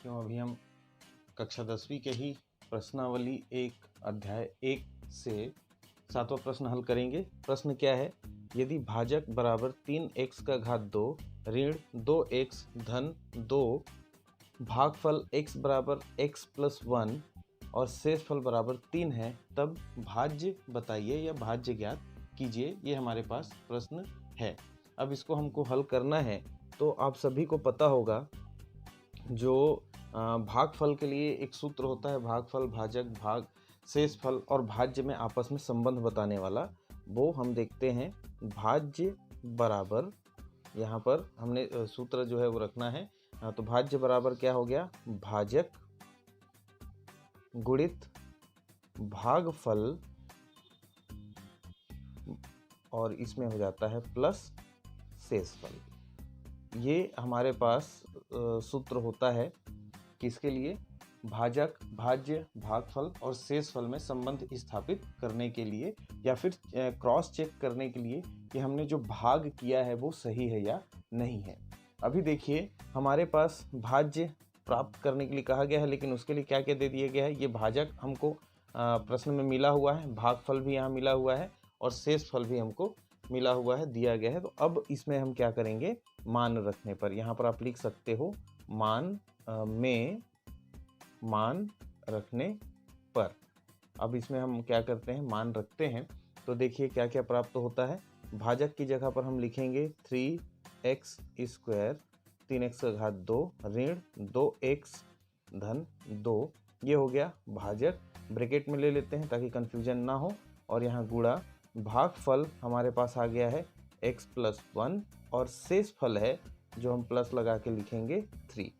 साथियों, अभी हम कक्षा 10वीं के ही प्रश्नावली एक अध्याय 1 से 7वां प्रश्न हल करेंगे। प्रश्न क्या है? यदि भाजक बराबर 3x का घात 2 ऋण 2x धन 2 भागफल x बराबर x प्लस 1 और शेषफल बराबर 3 है, तब भाज्य बताइए या भाज्य ज्ञात कीजिए। ये हमारे पास प्रश्न है। अब इसको हमको हल करना है। तो आप सभी को पता होगा जो भागफल के लिए एक सूत्र होता है, भागफल, भाजक, भाग, शेषफल और भाज्य में आपस में संबंध बताने वाला। वो हम देखते हैं। भाज्य बराबर, यहाँ पर हमने सूत्र जो है वो रखना है। तो भाज्य बराबर क्या हो गया? भाजक गुणित भागफल और इसमें हो जाता है प्लस शेषफल। ये हमारे पास सूत्र होता है किसके लिए? भाजक, भाज्य, भागफल और शेषफल में संबंध स्थापित करने के लिए, या फिर क्रॉस चेक करने के लिए कि हमने जो भाग किया है वो सही है या नहीं है। अभी देखिए, हमारे पास भाज्य प्राप्त करने के लिए कहा गया है, लेकिन उसके लिए क्या क्या दे दिया गया है? ये भाजक हमको प्रश्न में मिला हुआ है, भागफल भी यहाँ मिला हुआ है और शेषफल भी हमको मिला हुआ है, दिया गया है। तो अब इसमें हम क्या करेंगे? मान रखने पर, यहाँ पर आप लिख सकते हो मान में मान रखने पर। अब इसमें हम क्या करते हैं? मान रखते हैं। तो देखिए क्या क्या प्राप्त होता है। भाजक की जगह पर हम लिखेंगे 3x स्क्वायर 3x का घात 2 ऋण 2x धन 2। ये हो गया भाजक। ब्रैकेट में ले लेते हैं ताकि कंफ्यूजन ना हो। और यहाँ गुणा भागफल हमारे पास आ गया है x प्लस 1 और शेषफल है जो हम प्लस लगा के लिखेंगे 3।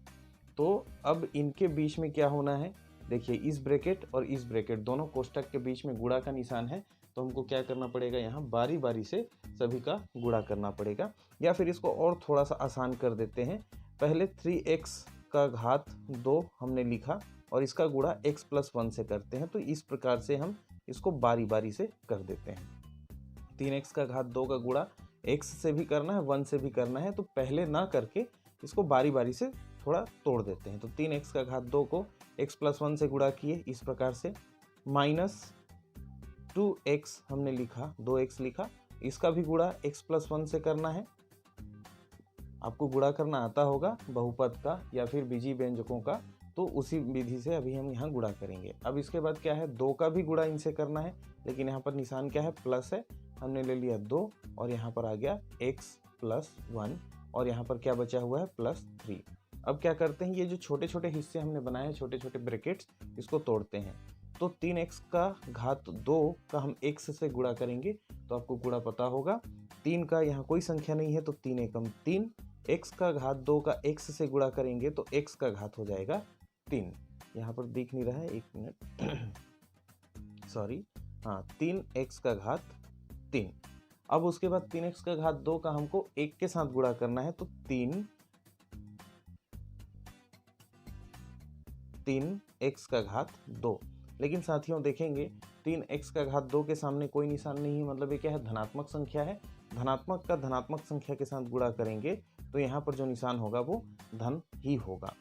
तो अब इनके बीच में क्या होना है? देखिए, इस ब्रैकेट और इस ब्रैकेट दोनों कोष्टक के बीच में गुणा का निशान है। तो हमको क्या करना पड़ेगा? यहाँ बारी बारी से सभी का गुणा करना पड़ेगा। या फिर इसको और थोड़ा सा आसान कर देते हैं। पहले 3x का घात 2 हमने लिखा और इसका गुणा x प्लस 1 से करते हैं। तो इस प्रकार से हम इसको बारी बारी से कर देते हैं। 3x का घात 2 का गुणा x से भी करना है, 1 से भी करना है। तो पहले ना करके इसको बारी बारी से थोड़ा तोड़ देते हैं। तो 3x का घात 2 को x प्लस 1 से गुणा किए इस प्रकार से, माइनस 2x हमने लिखा, 2x लिखा, इसका भी गुणा x प्लस 1 से करना है। आपको गुणा करना आता होगा बहुपद का या फिर बीजीय व्यंजकों का, तो उसी विधि से अभी हम यहाँ गुणा करेंगे। अब इसके बाद क्या है? 2 का भी गुणा इनसे करना है, लेकिन यहाँ पर निशान क्या है? प्लस है। हमने ले लिया 2 और यहाँ पर आ गया x प्लस 1 और यहाँ पर क्या बचा हुआ है? प्लस 3। अब क्या करते हैं? ये जो छोटे छोटे हिस्से हमने बनाए हैं, छोटे छोटे ब्रैकेट्स, इसको तोड़ते हैं। तो 3x का घात 2 का हम x से गुणा करेंगे। तो आपको गुणा पता होगा। 3 का यहाँ कोई संख्या नहीं है तो 3 एकम 3। x का घात 2 का x से गुणा करेंगे तो x का घात हो जाएगा 3। यहाँ पर दिख नहीं रहा है, एक मिनट सॉरी, हाँ, 3x का घात 3। अब उसके बाद 3x का घात 2 का हमको 1 के साथ गुणा करना है। तो 3x का घात 2। लेकिन साथियों देखेंगे 3x का घात 2 के सामने कोई निशान नहीं है, मतलब ये क्या है? धनात्मक संख्या है। धनात्मक का धनात्मक संख्या के साथ गुणा करेंगे तो यहाँ पर जो निशान होगा वो धन ही होगा।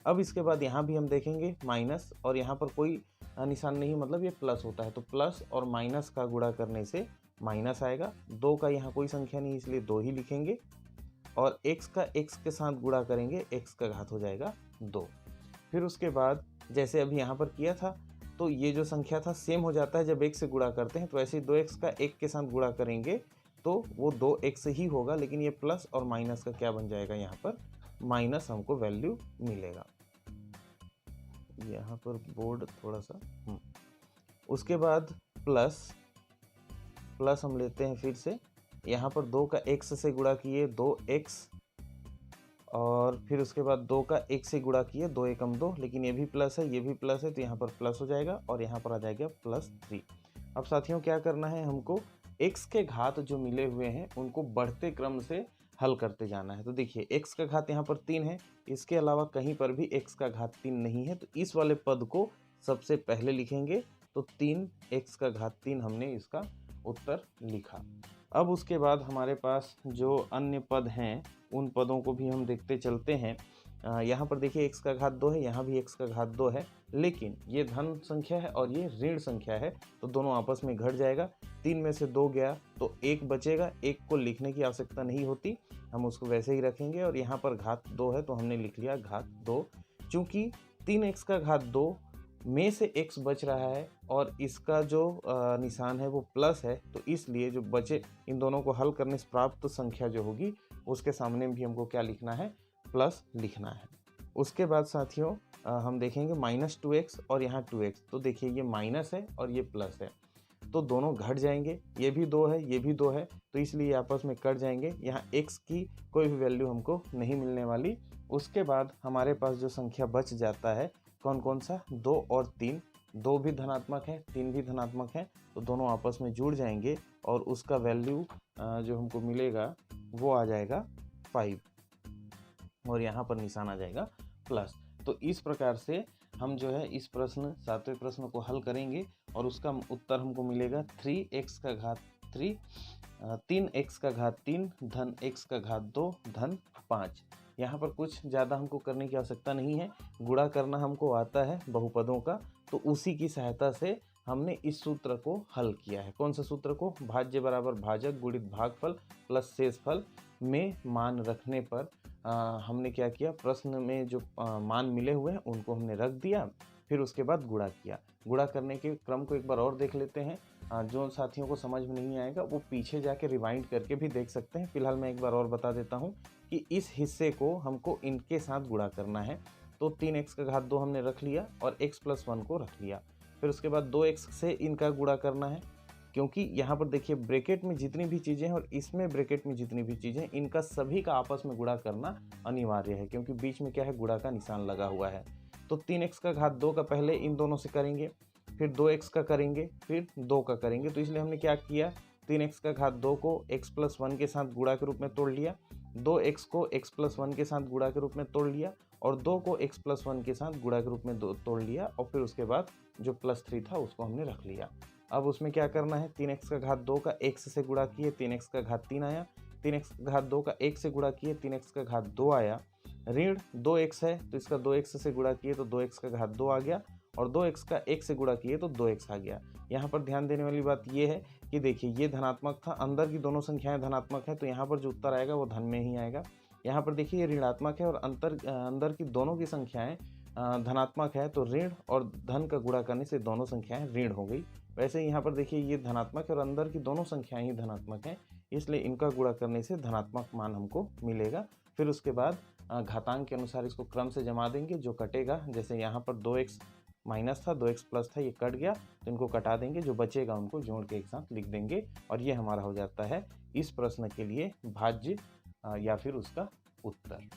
अब इसके बाद यहाँ भी हम देखेंगे माइनस, और यहाँ पर कोई निशान नहीं, मतलब ये प्लस होता है। तो प्लस और माइनस का गुणा करने से माइनस आएगा। 2 का यहाँ कोई संख्या नहीं इसलिए 2 ही लिखेंगे। और x का x के साथ गुणा करेंगे, x का घात हो जाएगा 2। फिर उसके बाद जैसे अभी यहाँ पर किया था, तो ये जो संख्या था सेम हो जाता है जब 1 से गुणा करते हैं। तो ऐसे 2x का 1 के साथ गुणा करेंगे तो वो 2x ही होगा, लेकिन ये प्लस और माइनस का क्या बन जाएगा? यहाँ पर माइनस हमको वैल्यू मिलेगा। यहाँ पर बोर्ड थोड़ा सा उसके बाद प्लस हम लेते हैं फिर से। यहाँ पर 2 का x से गुणा किए 2x, और फिर उसके बाद 2 का 1 से गुणा किए 2 एकम 2, लेकिन ये भी प्लस है, ये भी प्लस है, तो यहाँ पर प्लस हो जाएगा और यहाँ पर आ जाएगा प्लस 3। अब साथियों क्या करना है? हमको x के घात जो मिले हुए हैं उनको बढ़ते क्रम से हल करते जाना है। तो देखिए, x का घात यहाँ पर 3 है, इसके अलावा कहीं पर भी x का घात 3 नहीं है। तो इस वाले पद को सबसे पहले लिखेंगे। तो 3x का घात 3 हमने इसका उत्तर लिखा। अब उसके बाद हमारे पास जो अन्य पद हैं उन पदों को भी हम देखते चलते हैं। यहाँ पर देखिए x का घात 2 है, यहाँ भी x का घात 2 है, लेकिन ये धन संख्या है और ये ऋण संख्या है, तो दोनों आपस में घट जाएगा। 3 में से 2 गया तो 1 बचेगा, 1 को लिखने की आवश्यकता नहीं होती, हम उसको वैसे ही रखेंगे। और यहाँ पर घात 2 है तो हमने लिख लिया घात 2। चूँकि 3x का घात 2 में से x बच रहा है और इसका जो निशान है वो प्लस है, तो इसलिए जो बचे इन दोनों को हल करने से प्राप्त संख्या जो होगी उसके सामने भी हमको क्या लिखना है, प्लस लिखना है। उसके बाद साथियों हम देखेंगे -2x और यहाँ 2x, तो देखिए ये माइनस है और ये प्लस है, तो दोनों घट जाएंगे। ये भी 2 है, ये भी 2 है, तो इसलिए आपस में कट जाएंगे। यहाँ x की कोई भी वैल्यू हमको नहीं मिलने वाली। उसके बाद हमारे पास जो संख्या बच जाता है कौन कौन सा, 2 और 3, 2 भी धनात्मक है, 3 भी धनात्मक है, तो दोनों आपस में जुड़ जाएंगे और उसका वैल्यू जो हमको मिलेगा वो आ जाएगा 5 और यहाँ पर निशान आ जाएगा प्लस। तो इस प्रकार से हम जो है इस प्रश्न 7वें प्रश्न को हल करेंगे और उसका उत्तर हमको मिलेगा 3x का घात 3, 3x का घात 3 धन x का घात 2 धन 5। यहाँ पर कुछ ज़्यादा हमको करने की आवश्यकता नहीं है, गुणा करना हमको आता है बहुपदों का, तो उसी की सहायता से हमने इस सूत्र को हल किया है। कौन सा सूत्र को, भाज्य बराबर भाजक गुणित भागफल प्लस शेषफल में मान रखने पर हमने क्या किया, प्रश्न में जो मान मिले हुए हैं उनको हमने रख दिया, फिर उसके बाद गुणा किया। गुणा करने के क्रम को एक बार और देख लेते हैं। जो साथियों को समझ में नहीं आएगा वो पीछे जाके रिवाइंड करके भी देख सकते हैं। फिलहाल मैं एक बार और बता देता हूँ कि इस हिस्से को हमको इनके साथ गुणा करना है। तो 3x का घात 2 हमने रख लिया और x + 1 को रख लिया। फिर उसके बाद 2x से इनका गुणा करना है, क्योंकि यहाँ पर देखिए ब्रैकेट में जितनी भी चीज़ें हैं और इसमें ब्रैकेट में जितनी भी चीज़ें हैं, इनका सभी का आपस में गुणा करना अनिवार्य है, क्योंकि बीच में क्या है, गुणा का निशान लगा हुआ है। तो 3x का घात 2 का पहले इन दोनों से करेंगे, फिर 2x का करेंगे, फिर 2 का करेंगे। तो इसलिए हमने क्या किया, 3x का घात 2 को x + 1 के साथ गुणा के रूप में तोड़ लिया, 2x को x + 1 के साथ गुणा के रूप में तोड़ लिया और 2 को x + 1 के साथ गुणा के रूप में तोड़ लिया और फिर उसके बाद जो +3 था उसको हमने रख लिया। अब उसमें क्या करना है, 3x का घात 2 का x से गुणा किए, 3x का घात 3 आया, 3x का घात 2 का 1 से गुणा किए, 3x का घात 2 आया, ऋण 2x है तो इसका 2x से गुणा किए तो 2x का घात 2 आ गया और 2x का 1 से गुणा किए तो 2x आ गया। यहाँ पर ध्यान देने वाली बात ये है कि देखिए ये धनात्मक था, अंदर की दोनों संख्याएं धनात्मक है, तो यहाँ पर जो उत्तर आएगा वो धन में ही आएगा। यहाँ पर देखिए ये ऋणात्मक है और अंदर की दोनों की संख्याएं धनात्मक है, तो ऋण और धन का गुणा करने से दोनों संख्याएं ऋण हो गई। वैसे यहाँ पर देखिए ये धनात्मक है और अंदर की दोनों संख्याएं ही धनात्मक हैं, इसलिए इनका गुणा करने से धनात्मक मान हमको मिलेगा। फिर उसके बाद घातांक के अनुसार इसको क्रम से जमा देंगे, जो कटेगा, जैसे यहाँ पर 2x माइनस था, 2x प्लस था, ये कट गया तो इनको कटा देंगे, जो बचेगा उनको जोड़ के एक साथ लिख देंगे और ये हमारा हो जाता है इस प्रश्न के लिए भाज्य या फिर उसका उत्तर।